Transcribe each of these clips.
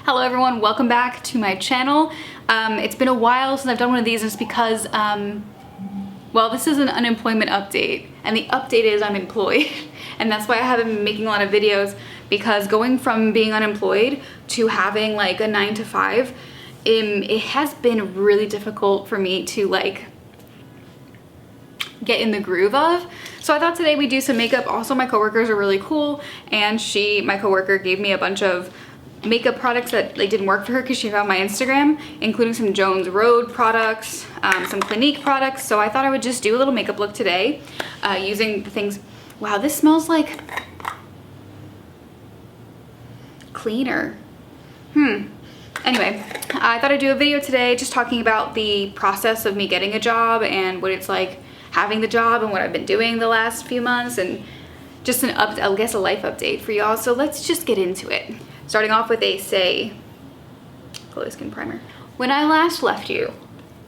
Hello everyone, welcome back to my channel. It's been a while since I've done one of these, and it's because, well, this is an unemployment update, and the update is I'm employed, and that's why I haven't been making a lot of videos, because going from being unemployed to having like a 9 to 5, it has been really difficult for me to like get in the groove of. So I thought today we'd do some makeup. Also, my coworkers are really cool, and my coworker gave me a bunch of makeup products that like didn't work for her because she found my Instagram, including some Jones Road products, some Clinique products. So I thought I would just do a little makeup look today using the things. Wow, this smells like cleaner. Anyway, I thought I'd do a video today just talking about the process of me getting a job and what it's like having the job and what I've been doing the last few months, and just I guess a life update for y'all. So let's just get into it. Starting off with a glow skin primer. When I last left you,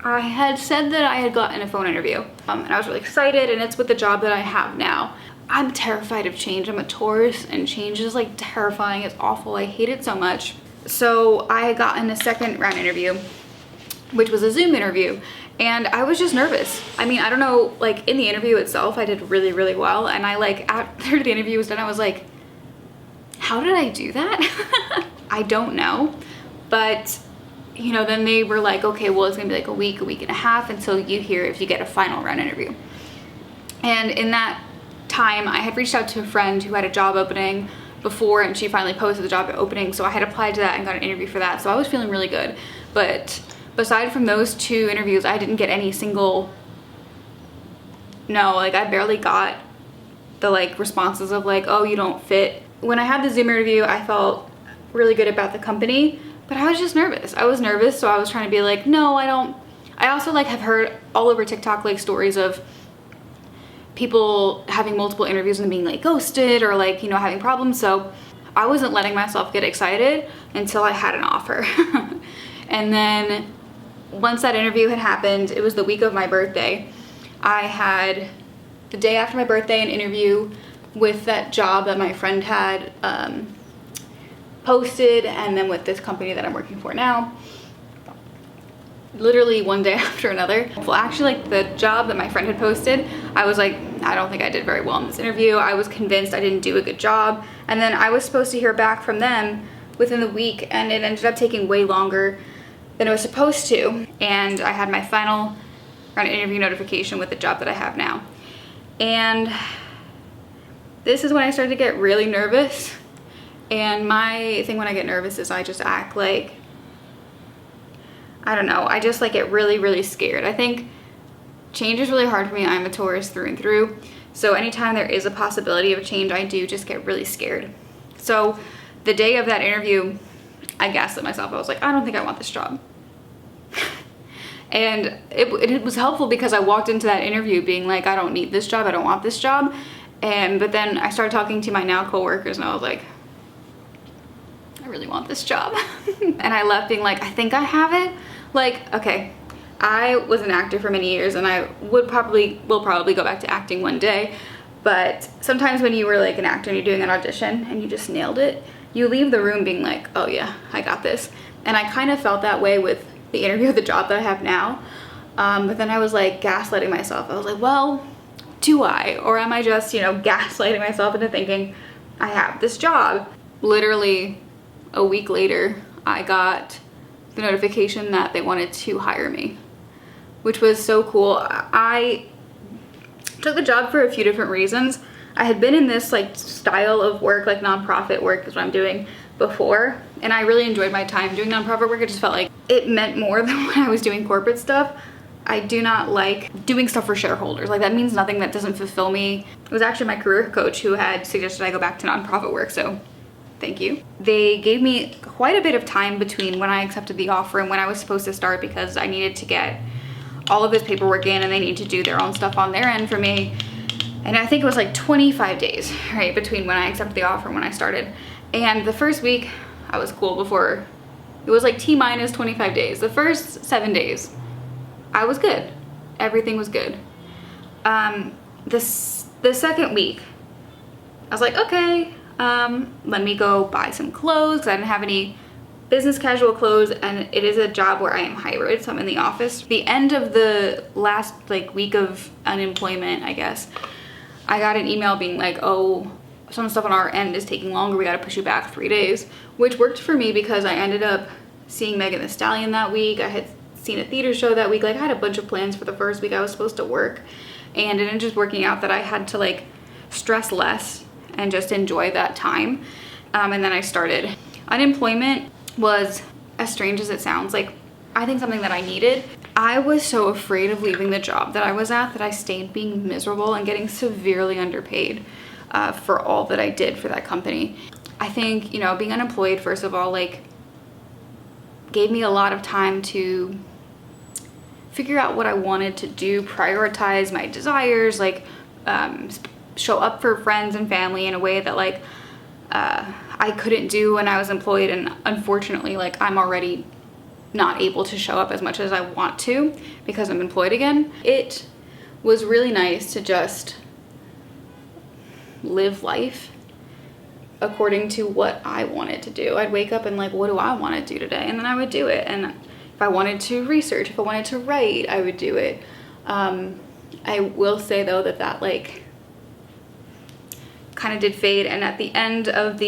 I had said that I had gotten a phone interview, and I was really excited, and it's with the job that I have now. I'm terrified of change. I'm a Taurus, and change is like terrifying. It's awful. I hate it so much. So I had gotten a second round interview, which was a Zoom interview, and I was just nervous. I mean, I don't know, like in the interview itself, I did really, really well, and I like after the interview was done, I was like, how did I do that? I don't know, but you know, then they were like, okay, well, it's gonna be like a week and a half until you hear if you get a final round interview. And in that time, I had reached out to a friend who had a job opening before, and she finally posted the job opening, so I had applied to that and got an interview for that, so I was feeling really good. But aside from those two interviews, I didn't get any single no. Like, I barely got the like responses of like, oh, you don't fit. When I had the Zoom interview, I felt really good about the company, but I was just nervous. I was nervous, so I was trying to be like, no, I don't. I also like have heard all over TikTok like stories of people having multiple interviews and being like ghosted or like, you know, having problems. So I wasn't letting myself get excited until I had an offer. And then once that interview had happened, it was the week of my birthday. I had the day after my birthday an interview with that job that my friend had posted, and then with this company that I'm working for now. Literally one day after another. Well, actually, like the job that my friend had posted, I was like, I don't think I did very well in this interview. I was convinced I didn't do a good job. And then I was supposed to hear back from them within the week, and it ended up taking way longer than it was supposed to. And I had my final round interview notification with the job that I have now. And this is when I started to get really nervous. And my thing when I get nervous is I just act like, I don't know, I just like get really, really scared. I think change is really hard for me. I'm a Taurus through and through. So anytime there is a possibility of change, I do just get really scared. So the day of that interview, I gaslit myself. I was like, I don't think I want this job. And it was helpful because I walked into that interview being like, I don't need this job. I don't want this job. But then I started talking to my now coworkers, and I was like, I really want this job. And I left being like, I think I have it. Like, okay, I was an actor for many years, and I will probably go back to acting one day. But sometimes when you were like an actor and you're doing an audition and you just nailed it, you leave the room being like, oh yeah, I got this. And I kind of felt that way with the interview of the job that I have now. But then I was like gaslighting myself. I was like, well, do I? Or am I just, you know, gaslighting myself into thinking I have this job? Literally a week later, I got the notification that they wanted to hire me, which was so cool. I took the job for a few different reasons. I had been in this like style of work, like nonprofit work is what I'm doing before, and I really enjoyed my time doing nonprofit work. It just felt like it meant more than when I was doing corporate stuff. I do not like doing stuff for shareholders. Like, that means nothing. That doesn't fulfill me. It was actually my career coach who had suggested I go back to nonprofit work, so thank you. They gave me quite a bit of time between when I accepted the offer and when I was supposed to start, because I needed to get all of this paperwork in, and they need to do their own stuff on their end for me. And I think it was like 25 days, right, between when I accepted the offer and when I started. And the first week, I was cool before. It was like T-minus 25 days. The first 7 days, I was good. Everything was good. The second week, I was like, okay, let me go buy some clothes, because I didn't have any business casual clothes, and it is a job where I am hybrid, so I'm in the office. The end of the last like week of unemployment, I guess, I got an email being like, oh, some stuff on our end is taking longer, we gotta push you back 3 days, which worked for me because I ended up seeing Megan Thee Stallion that week. I had seen a theater show that week. Like, I had a bunch of plans for the first week I was supposed to work, and it ended just working out that I had to like stress less and just enjoy that time. And then I started. Unemployment was, as strange as it sounds, like I think something that I needed. I was so afraid of leaving the job that I was at that I stayed being miserable and getting severely underpaid for all that I did for that company. I think, you know, being unemployed, first of all, like gave me a lot of time to figure out what I wanted to do, prioritize my desires, like show up for friends and family in a way that like I couldn't do when I was employed. And unfortunately, like I'm already not able to show up as much as I want to because I'm employed again. It was really nice to just live life according to what I wanted to do. I'd wake up and like, what do I want to do today? And then I would do it. And if I wanted to research, if I wanted to write, I would do it. I will say though that like kind of did fade, and at the end of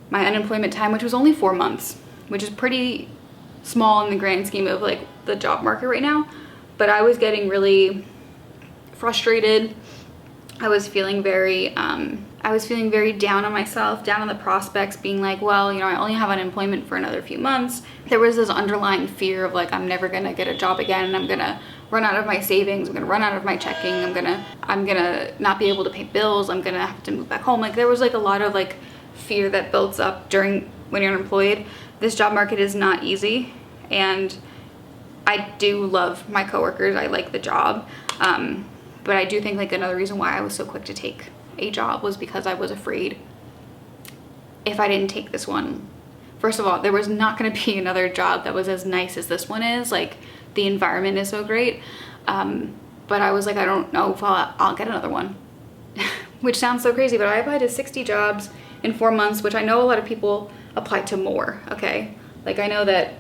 my unemployment time, which was only 4 months, which is pretty small in the grand scheme of like the job market right now, but I was getting really frustrated. I was feeling very down on myself, down on the prospects, being like, well, you know, I only have unemployment for another few months. There was this underlying fear of like, I'm never gonna get a job again, and I'm gonna run out of my savings, I'm gonna run out of my checking, I'm gonna not be able to pay bills, I'm gonna have to move back home. Like there was like a lot of like fear that builds up when you're unemployed. This job market is not easy, and I do love my coworkers, I like the job, but I do think like another reason why I was so quick to take a job was because I was afraid if I didn't take this one. First of all, there was not going to be another job that was as nice as this one is. Like the environment is so great, but I was like, I don't know if I'll get another one. Which sounds so crazy, but I applied to 60 jobs in 4 months, which I know a lot of people apply to more. Okay, like I know that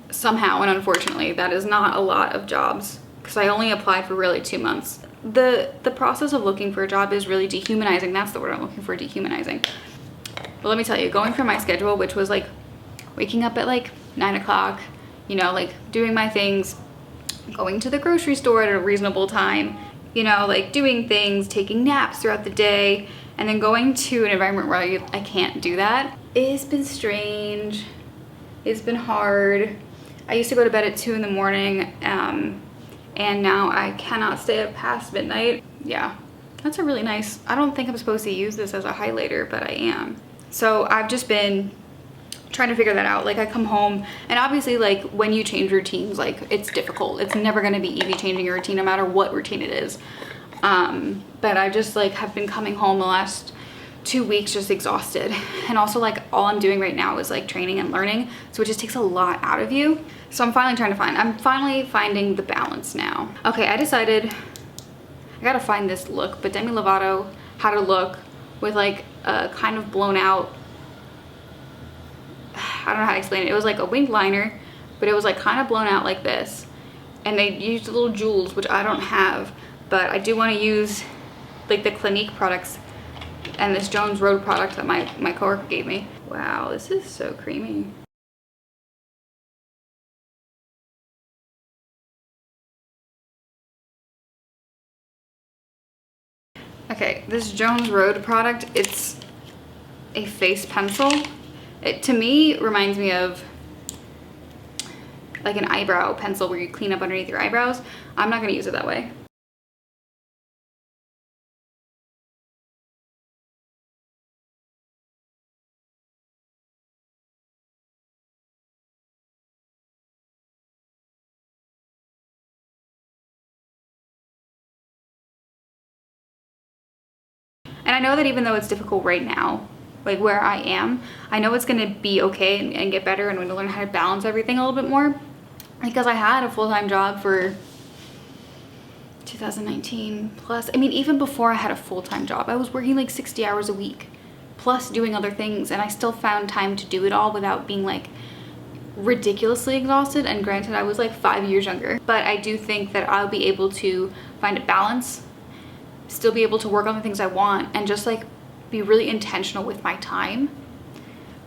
somehow and unfortunately that is not a lot of jobs, because I only applied for really 2 months. The process of looking for a job is really dehumanizing. That's the word I'm looking for, dehumanizing. But let me tell you, going from my schedule, which was like waking up at like 9 o'clock, you know, like doing my things, going to the grocery store at a reasonable time, you know, like doing things, taking naps throughout the day, and then going to an environment where I can't do that. It's been strange. It's been hard. I used to go to bed at 2 in the morning, and now I cannot stay up past midnight. Yeah, that's a really nice, I don't think I'm supposed to use this as a highlighter, but I am. So I've just been trying to figure that out. Like I come home, and obviously like when you change routines, like it's difficult. It's never gonna be easy changing your routine no matter what routine it is. But I just like have been coming home the last 2 weeks just exhausted, and also like all I'm doing right now is like training and learning, so it just takes a lot out of you. So I'm finally finding the balance now. Okay, I decided I gotta find this look, but Demi Lovato had a look with like a kind of blown out, I don't know how to explain it. It was like a winged liner, but it was like kind of blown out like this, and they used little jewels, which I don't have, but I do want to use like the Clinique products and this Jones Road product that my coworker gave me. Wow, this is so creamy. Okay, this Jones Road product, it's a face pencil. It to me reminds me of like an eyebrow pencil where you clean up underneath your eyebrows. I'm not gonna use it that way. And I know that even though it's difficult right now, like where I am, I know it's gonna be okay and get better, and I'm gonna learn how to balance everything a little bit more, because I had a full-time job for 2019 plus. I mean, even before I had a full-time job, I was working like 60 hours a week plus doing other things, and I still found time to do it all without being like ridiculously exhausted. And granted, I was like 5 years younger, but I do think that I'll be able to find a balance, still be able to work on the things I want, and just like be really intentional with my time.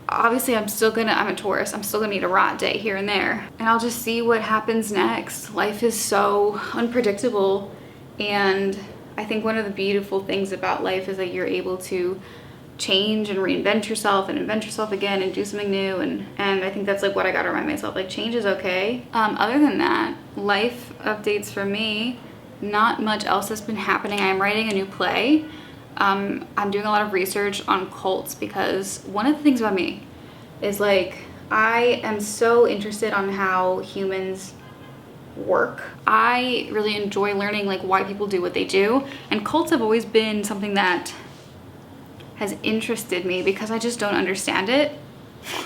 Obviously, I'm a Taurus, I'm still gonna need a rot day here and there, and I'll just see what happens next. Life is so unpredictable, and I think one of the beautiful things about life is that you're able to change and reinvent yourself and invent yourself again and do something new, and I think that's like what I gotta remind myself, like change is okay. Other than that, life updates for me, not much else has been happening. I'm writing a new play. I'm doing a lot of research on cults, because one of the things about me is like I am so interested on how humans work. I really enjoy learning like why people do what they do, and cults have always been something that has interested me because I just don't understand it.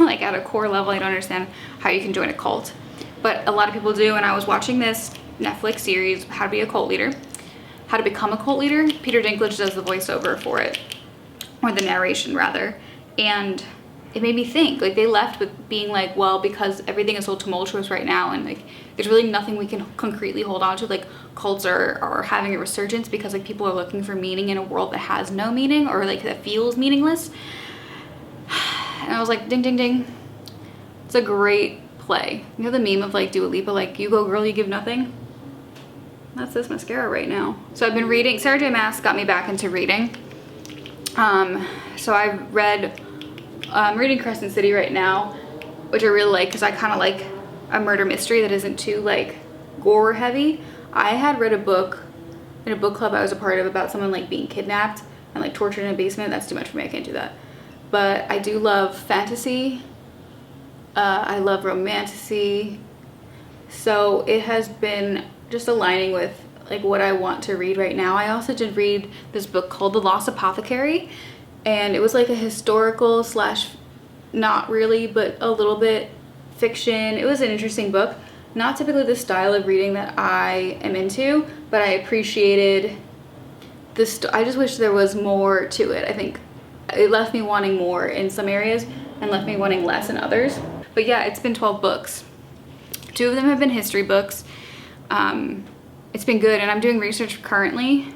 Like at a core level, I don't understand how you can join a cult, but a lot of people do. And I was watching this Netflix series, How to Be a Cult Leader, How to Become a Cult Leader. Peter Dinklage does the voiceover for it, or the narration rather, and it made me think. Like they left with being like, well, because everything is so tumultuous right now, and like there's really nothing we can concretely hold on to, like cults are having a resurgence because like people are looking for meaning in a world that has no meaning, or like that feels meaningless. And I was like, ding ding ding, it's a great play. You know the meme of like Dua Lipa, like you go girl, you give nothing? That's this mascara right now. So I've been reading, Sarah J Maas got me back into reading. So I've read, I'm reading Crescent City right now, which I really like because I kind of like a murder mystery that isn't too like gore heavy. I had read a book in a book club I was a part of about someone like being kidnapped and like tortured in a basement. That's too much for me, I can't do that. But I do love fantasy. I love romantasy. So it has been just aligning with like what I want to read right now. I also did read this book called The Lost Apothecary, and it was like a historical slash not really, but a little bit fiction. It was an interesting book. Not typically the style of reading that I am into, but I appreciated this. I just wish there was more to it. I think it left me wanting more in some areas and left me wanting less in others. But yeah, it's been 12 books. 2 of them have been history books. It's been good, and I'm doing research currently.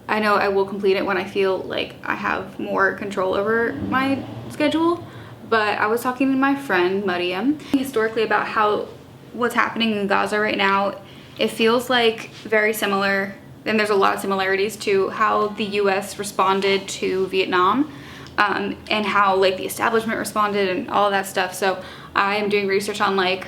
I know I will complete it when I feel like I have more control over my schedule, but I was talking to my friend Mariam historically about how what's happening in Gaza right now, it feels like very similar, and there's a lot of similarities to how the US responded to Vietnam, and how like the establishment responded and all of that stuff. So I am doing research on like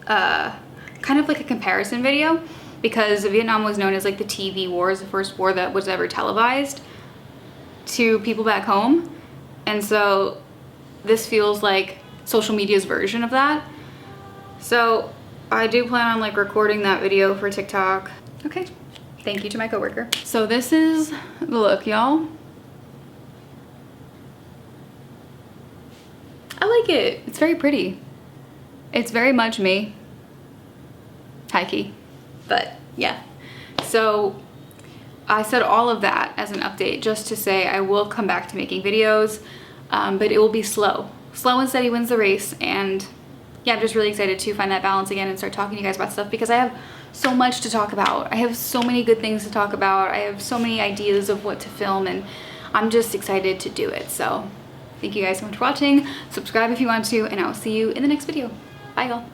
kind of like a comparison video, because Vietnam was known as like the TV wars, the first war that was ever televised to people back home. And so this feels like social media's version of that. So I do plan on like recording that video for TikTok. Okay, thank you to my coworker. So this is the look, y'all. I like it. It's very pretty. It's very much me. High key. But yeah. So I said all of that as an update just to say I will come back to making videos, but it will be slow. Slow and steady wins the race. And yeah, I'm just really excited to find that balance again and start talking to you guys about stuff, because I have so much to talk about. I have so many good things to talk about. I have so many ideas of what to film, and I'm just excited to do it. So thank you guys so much for watching. Subscribe if you want to, and I will see you in the next video. Bye y'all.